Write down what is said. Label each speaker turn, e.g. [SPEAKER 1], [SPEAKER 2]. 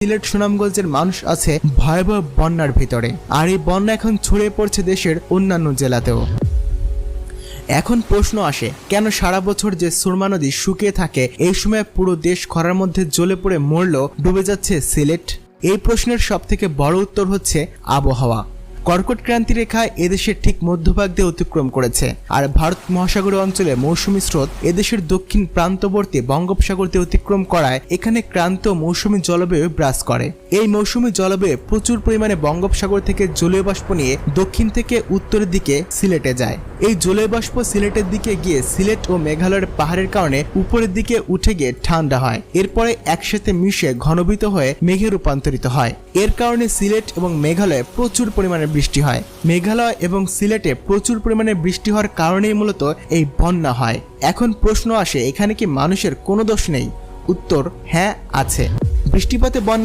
[SPEAKER 1] সিলেট সুনামগঞ্জের মানুষ আছে ভয়াবহ বন্যার ভিতরে, আর এই বন্যা এখন ছড়িয়ে পড়ছে দেশের অন্যান্য জেলাতেও। এখন প্রশ্ন আসে, কেন সারা বছর যে সুরমা নদী শুকিয়ে থাকে এই সময় পুরো দেশ খরার মধ্যে জ্বলে পড়ে মরলেও ডুবে যাচ্ছে সিলেট? এই প্রশ্নের সবথেকে বড় উত্তর হচ্ছে আবহাওয়া। কর্কট ক্রান্তি রেখা এদেশের ঠিক মধ্যভাগ দিয়ে অতিক্রম করেছে, আর ভারত মহাসাগরীয় অঞ্চলে মৌসুমী স্রোত এদেশের দক্ষিণ প্রান্তবর্তী বঙ্গোপসাগর দিয়ে অতিক্রম করায় এখানে ক্রান্ত মৌসুমী জলবায়ু বিরাজ করে। এই মৌসুমী জলবায়ু প্রচুর পরিমাণে বঙ্গোপসাগর থেকে জলীয় বাষ্প নিয়ে দক্ষিণ থেকে উত্তরের দিকে সিলেটে যায়। এই জলীয় বাষ্প সিলেটের দিকে গিয়ে সিলেট ও মেঘালয়ের পাহাড়ের কারণে উপরের দিকে উঠে গিয়ে ঠান্ডা হয়, এরপরে একসাথে মিশে ঘনীভূত হয়ে মেঘে রূপান্তরিত হয়। এর কারণে সিলেট এবং মেঘালয়ে প্রচুর পরিমাণে বৃষ্টি হয়। মেঘালয় এবং সিলেটে প্রচুর পরিমাণে বৃষ্টি হওয়ার কারণেই মূলত এই বন্যা হয়। এখন প্রশ্ন আসে, এখানে কি মানুষের কোনো দোষ নেই? উত্তর হ্যাঁ আছে। বৃষ্টিপাতে বন্যা